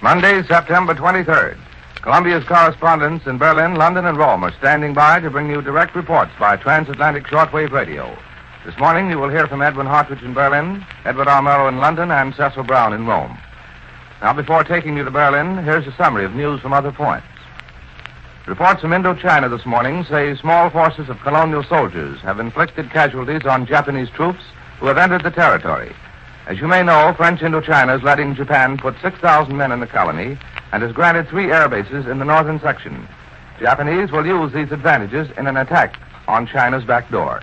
Monday, September 23rd. Columbia's correspondents in Berlin, London, and Rome are standing by to bring you direct reports by transatlantic shortwave radio. This morning, you will hear from Edwin Hartridge in Berlin, Edward R. Murrow in London, and Cecil Brown in Rome. Now, before taking you to Berlin, here's a summary of news from other points. Reports from Indochina this morning say small forces of colonial soldiers have inflicted casualties on Japanese troops who have entered the territory. As you may know, French Indochina is letting Japan put 6,000 men in the colony and has granted 3 air bases in the northern section. Japanese will use these advantages in an attack on China's back door.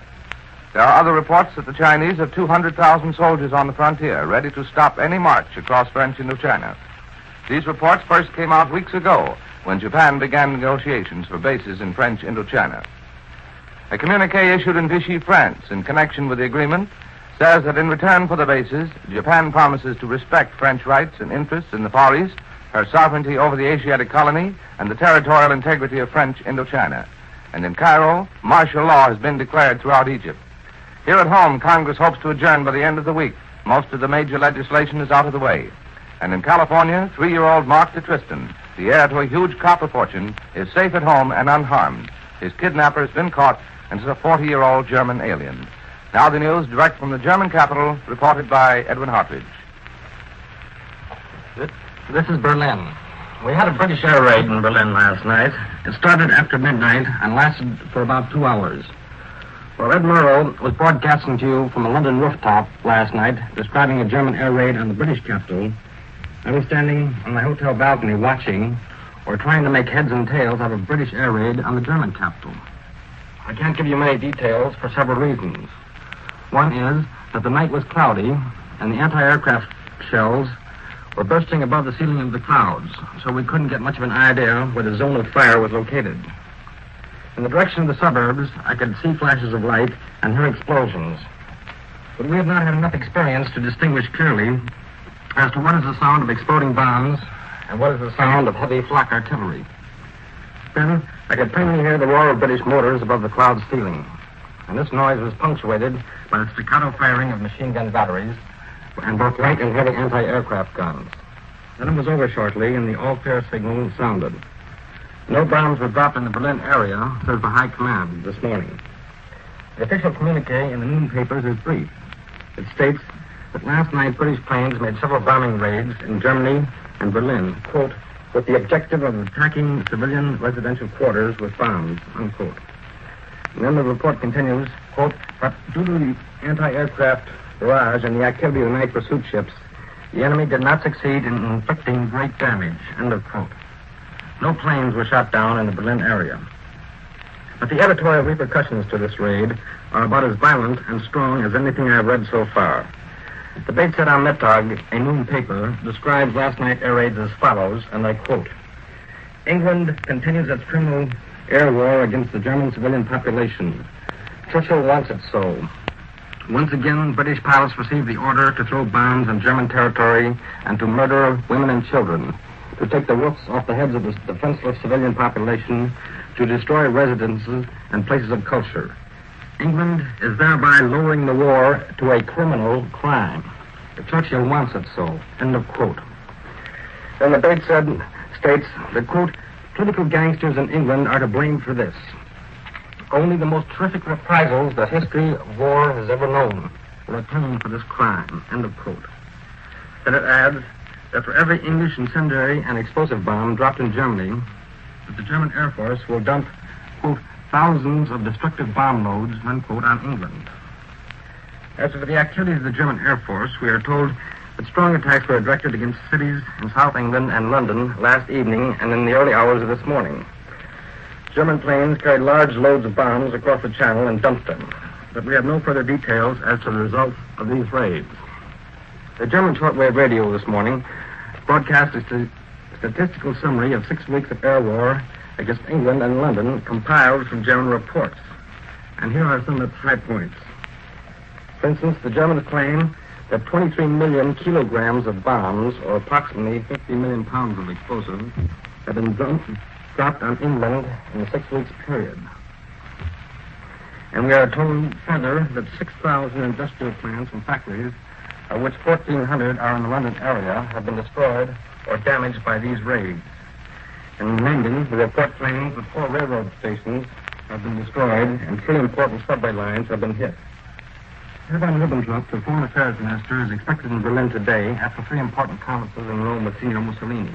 There are other reports that the Chinese have 200,000 soldiers on the frontier, ready to stop any march across French Indochina. These reports first came out weeks ago when Japan began negotiations for bases in French Indochina. A communique issued in Vichy, France, in connection with the agreement, says that in return for the bases, Japan promises to respect French rights and interests in the Far East, her sovereignty over the Asiatic colony, and the territorial integrity of French Indochina. And in Cairo, martial law has been declared throughout Egypt. Here at home, Congress hopes to adjourn by the end of the week. Most of the major legislation is out of the way. And in California, 3-year-old Mark de Tristan, the heir to a huge copper fortune, is safe at home and unharmed. His kidnapper has been caught and is a 40-year-old German alien. Now the news direct from the German capital, reported by Edwin Hartridge. This is Berlin. We had a British air raid in Berlin last night. It started after midnight and lasted for about 2 hours. Well, Ed Murrow was broadcasting to you from a London rooftop last night, describing a German air raid on the British capital. I was standing on my hotel balcony watching, or trying to make heads and tails out of a British air raid on the German capital. I can't give you many details for several reasons. One is that the night was cloudy, and the anti-aircraft shells were bursting above the ceiling of the clouds, so we couldn't get much of an idea where the zone of fire was located. In the direction of the suburbs, I could see flashes of light and hear explosions. But we have not had enough experience to distinguish clearly as to what is the sound of exploding bombs and what is the sound of heavy flak artillery. Then, I could plainly hear the roar of British mortars above the cloud ceiling. And this noise was punctuated by the staccato firing of machine gun batteries and both light and heavy anti-aircraft guns. Then it was over shortly, and the all-clear signal sounded. No bombs were dropped in the Berlin area, says the High Command this morning. The official communique in the noon papers is brief. It states that last night British planes made several bombing raids in Germany and Berlin, quote, with the objective of attacking civilian residential quarters with bombs, unquote. And then the report continues, quote, but due to the anti-aircraft barrage and the activity of the night pursuit ships, the enemy did not succeed in inflicting great damage, end of quote. No planes were shot down in the Berlin area. But the editorial repercussions to this raid are about as violent and strong as anything I've read so far. The Beitzet am Mittag, a noon paper, describes last night's air raids as follows, and I quote, England continues its criminal air war against the German civilian population. Churchill wants it so. Once again, British pilots received the order to throw bombs on German territory and to murder women and children, to take the roofs off the heads of the defenseless civilian population, to destroy residences and places of culture. England is thereby lowering the war to a criminal crime. Churchill wants it so. End of quote. Then the Beitzet states that, quote, political gangsters in England are to blame for this. Only the most terrific reprisals that history of war has ever known will atone for this crime. End of quote. Then it adds that for every English incendiary and explosive bomb dropped in Germany, that the German Air Force will dump, quote, thousands of destructive bomb loads, unquote, on England. As for the activities of the German Air Force, we are told that strong attacks were directed against cities in South England and London last evening and in the early hours of this morning. German planes carried large loads of bombs across the channel and dumped them, but we have no further details as to the results of these raids. The German shortwave radio this morning broadcast a statistical summary of 6 weeks of air war against England and London compiled from German reports. And here are some of the high points. For instance, the Germans claim that 23 million kilograms of bombs, or approximately 50 million pounds of explosives, have been dropped on England in the 6 weeks period. And we are told further that 6,000 industrial plants and factories of which 1,400 are in the London area, have been destroyed or damaged by these raids. In London, the report claims that 4 railroad stations have been destroyed and 3 important subway lines have been hit. Herr von Ribbentrop, the Foreign Affairs Minister, is expected in Berlin today after 3 important conferences in Rome with Senior Mussolini.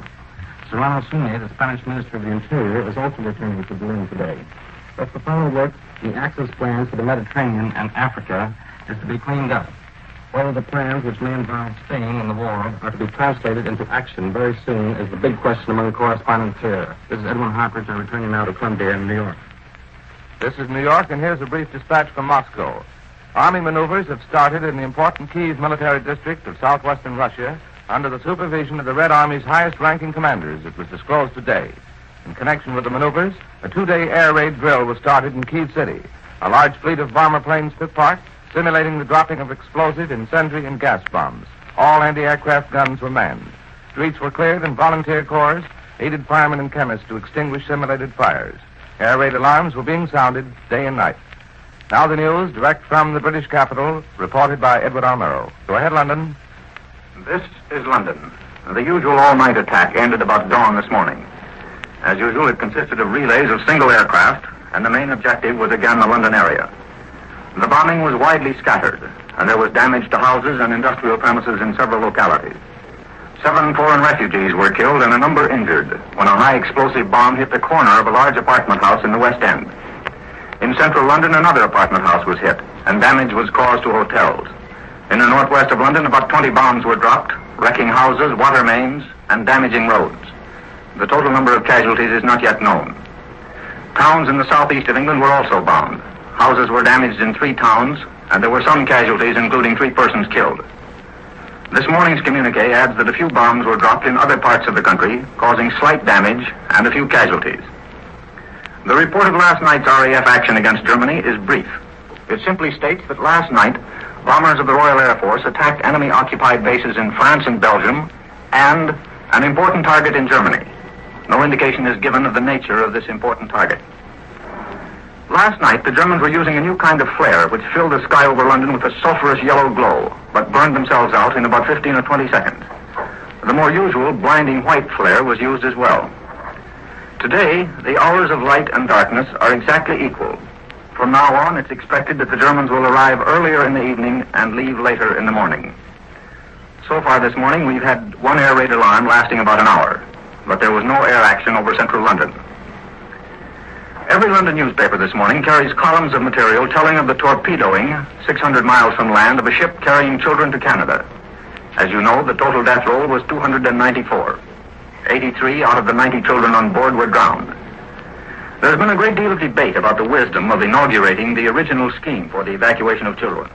Serrano Sune, the Spanish Minister of the Interior, is also returning to Berlin today. Thus, the final work, the Axis plans for the Mediterranean and Africa, is to be cleaned up. Whether the plans, which may involve staying in the war, are to be translated into action very soon is the big question among correspondents here. This is Edwin Hartridge. I'm returning now to Columbia in New York. This is New York, and here's a brief dispatch from Moscow. Army maneuvers have started in the important Kiev military district of southwestern Russia under the supervision of the Red Army's highest-ranking commanders, it was disclosed today. In connection with the maneuvers, a 2-day air raid drill was started in Kiev City. A large fleet of bomber planes took part, simulating the dropping of explosive, incendiary, and gas bombs. All anti-aircraft guns were manned. Streets were cleared, and volunteer corps aided firemen and chemists to extinguish simulated fires. Air raid alarms were being sounded day and night. Now the news, direct from the British capital, reported by Edward Almero. Go ahead, London. This is London. The usual all-night attack ended about dawn this morning. As usual, it consisted of relays of single aircraft, and the main objective was again the London area. The bombing was widely scattered, and there was damage to houses and industrial premises in several localities. 7 foreign refugees were killed and a number injured when a high explosive bomb hit the corner of a large apartment house in the West End. In central London, another apartment house was hit, and damage was caused to hotels. In the northwest of London, about 20 bombs were dropped, wrecking houses, water mains, and damaging roads. The total number of casualties is not yet known. Towns in the southeast of England were also bombed. Houses were damaged in 3 towns, and there were some casualties, including 3 persons killed. This morning's communique adds that a few bombs were dropped in other parts of the country, causing slight damage and a few casualties. The report of last night's RAF action against Germany is brief. It simply states that last night, bombers of the Royal Air Force attacked enemy-occupied bases in France and Belgium and an important target in Germany. No indication is given of the nature of this important target. Last night, the Germans were using a new kind of flare which filled the sky over London with a sulphurous yellow glow, but burned themselves out in about 15 or 20 seconds. The more usual blinding white flare was used as well. Today, the hours of light and darkness are exactly equal. From now on, it's expected that the Germans will arrive earlier in the evening and leave later in the morning. So far this morning, we've had 1 air raid alarm lasting about an hour, but there was no air action over central London. Every London newspaper this morning carries columns of material telling of the torpedoing 600 miles from land of a ship carrying children to Canada. As you know, the total death roll was 294. 83 out of the 90 children on board were drowned. There's been a great deal of debate about the wisdom of inaugurating the original scheme for the evacuation of children.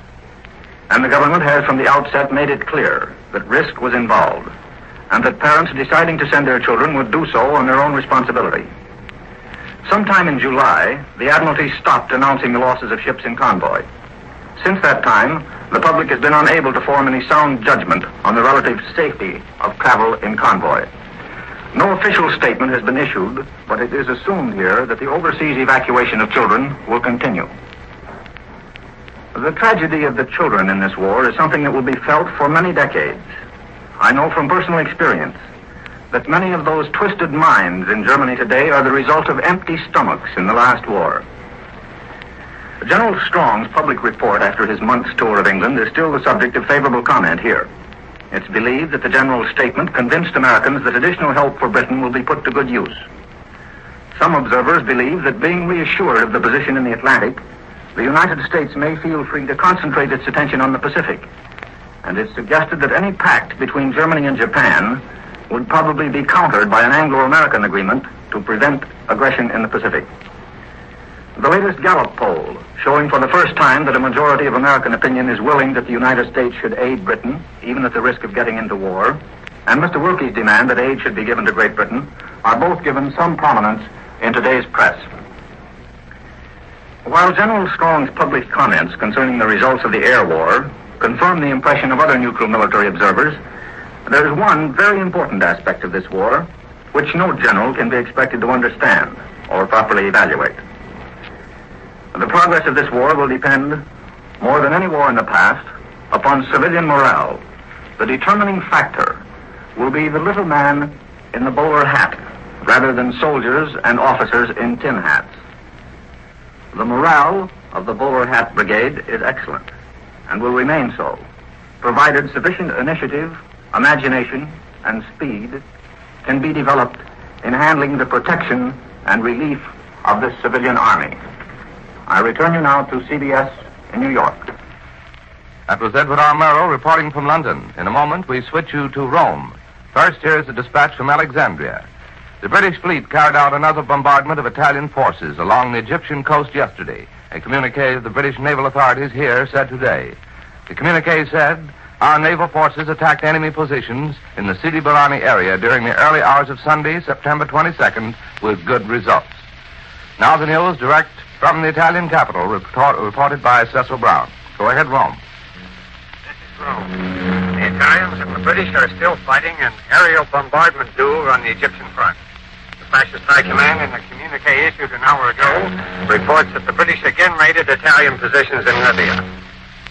And the government has from the outset made it clear that risk was involved, and that parents deciding to send their children would do so on their own responsibility. Sometime in July, the Admiralty stopped announcing the losses of ships in convoy. Since that time, the public has been unable to form any sound judgment on the relative safety of travel in convoy. No official statement has been issued, but it is assumed here that the overseas evacuation of children will continue. The tragedy of the children in this war is something that will be felt for many decades. I know from personal experience that many of those twisted minds in Germany today are the result of empty stomachs in the last war. General Strong's public report after his month's tour of England is still the subject of favorable comment here. It's believed that the general statement convinced Americans that additional help for Britain will be put to good use. Some observers believe that being reassured of the position in the Atlantic, the United States may feel free to concentrate its attention on the Pacific. And it's suggested that any pact between Germany and Japan would probably be countered by an Anglo-American agreement to prevent aggression in the Pacific. The latest Gallup poll, showing for the first time that a majority of American opinion is willing that the United States should aid Britain, even at the risk of getting into war, and Mr. Wilkie's demand that aid should be given to Great Britain, are both given some prominence in today's press. While General Strong's published comments concerning the results of the air war confirm the impression of other neutral military observers, there is one very important aspect of this war which no general can be expected to understand or properly evaluate. The progress of this war will depend, more than any war in the past, upon civilian morale the determining factor will be the little man in the bowler hat rather than soldiers and officers in tin hats. The morale of the bowler hat brigade is excellent and will remain so, provided sufficient initiative, imagination, and speed can be developed in handling the protection and relief of this civilian army. I return you now to CBS in New York. That was Edward R. Murrow reporting from London. In a moment, we switch you to Rome. First, here is a dispatch from Alexandria. The British fleet carried out another bombardment of Italian forces along the Egyptian coast yesterday. A communique of the British naval authorities here said today. The communique said, our naval forces attacked enemy positions in the Sidi Barani area during the early hours of Sunday, September 22nd, with good results. Now the news direct from the Italian capital, reported by Cecil Brown. Go ahead, Rome. This is Rome. The Italians and the British are still fighting an aerial bombardment duel on the Egyptian front. The Fascist High Command, in a communique issued an hour ago, reports that the British again raided Italian positions in Libya.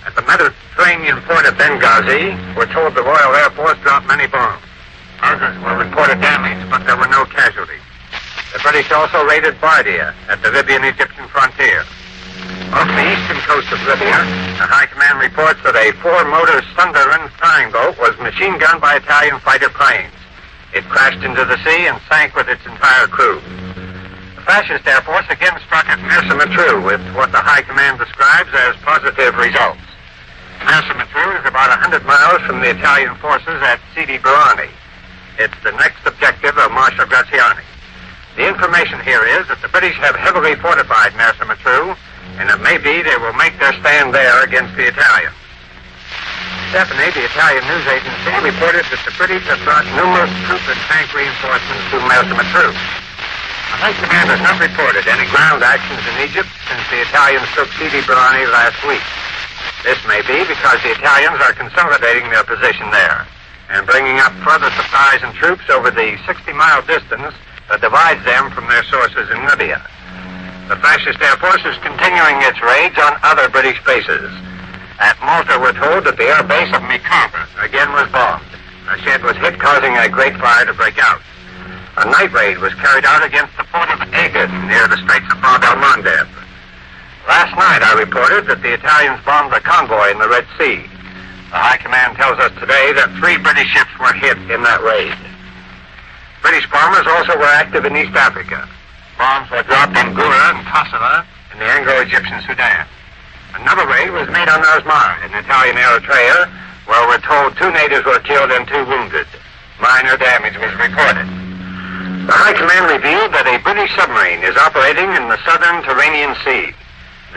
At the Mediterranean port of Benghazi, we're told the Royal Air Force dropped many bombs. Others were reported damaged, but there were no casualties. The British also raided Bardia at the Libyan-Egyptian frontier. Off the eastern coast of Libya, the High Command reports that a four-motor Sunderland flying boat was machine-gunned by Italian fighter planes. It crashed into the sea and sank with its entire crew. The Fascist Air Force again struck at Mersa Matruh with what the High Command describes as positive results. Mersa Matruh is about 100 miles from the Italian forces at Sidi Barani. It's the next objective of Marshal Graziani. The information here is that the British have heavily fortified Mersa Matruh, and it may be they will make their stand there against the Italians. Stephanie, the Italian news agency, reported that the British have brought numerous troop and tank reinforcements to Mersa Matruh. The High Command has not reported any ground actions in Egypt since the Italians took Sidi Barani last week. This may be because the Italians are consolidating their position there and bringing up further supplies and troops over the 60-mile distance that divides them from their sources in Libya. The Fascist Air Force is continuing its raids on other British bases. At Malta, we're told that the air base of Mikava again was bombed. A shed was hit, causing a great fire to break out. A night raid was carried out against the port of Aden near the Straits of Bab el-Mandeb. Last night, I reported that the Italians bombed a convoy in the Red Sea. The High Command tells us today that 3 British ships were hit in that raid. British bombers also were active in East Africa. Bombs were dropped in Gura and Tassala in the Anglo-Egyptian Sudan. Another raid was made on Asmara in Italian Eritrea, where we're told 2 natives were killed and 2 wounded. Minor damage was reported. The High Command revealed that a British submarine is operating in the southern Tyrrhenian Sea.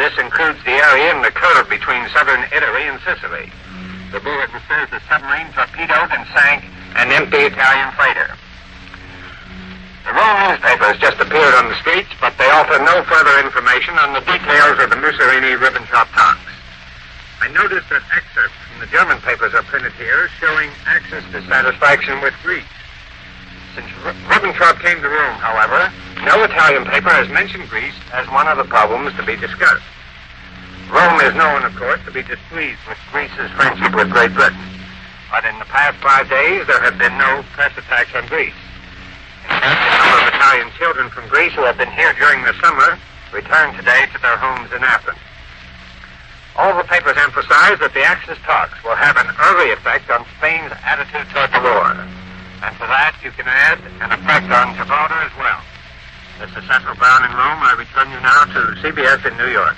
This includes the area in the curve between southern Italy and Sicily. The bulletin says the submarine torpedoed and sank an empty Italian freighter. The Rome newspapers just appeared on the streets, but they offer no further information on the details of the Mussolini-Ribbentrop talks. I noticed that excerpts from the German papers are printed here showing access dissatisfaction with Greece. Since Ribbentrop came to Rome, however, no Italian paper has mentioned Greece as one of the problems to be discussed. Rome is known, of course, to be displeased with Greece's friendship with Great Britain. But in the past 5 days, there have been no press attacks on Greece. In fact, a number of Italian children from Greece who have been here during the summer returned today to their homes in Athens. All the papers emphasize that the Axis talks will have an early effect on Spain's attitude toward the war. And to that, you can add an effect on Gibraltar as well. This is Cecil Brown in Rome. I return you now to CBS in New York.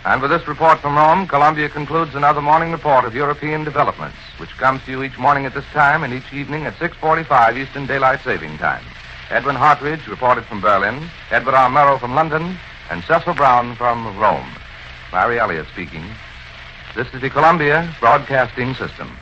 And with this report from Rome, Columbia concludes another morning report of European developments, which comes to you each morning at this time and each evening at 6:45 Eastern Daylight Saving Time. Edwin Hartridge reported from Berlin, Edward R. Murrow from London, and Cecil Brown from Rome. Larry Elliott speaking. This is the Columbia Broadcasting System.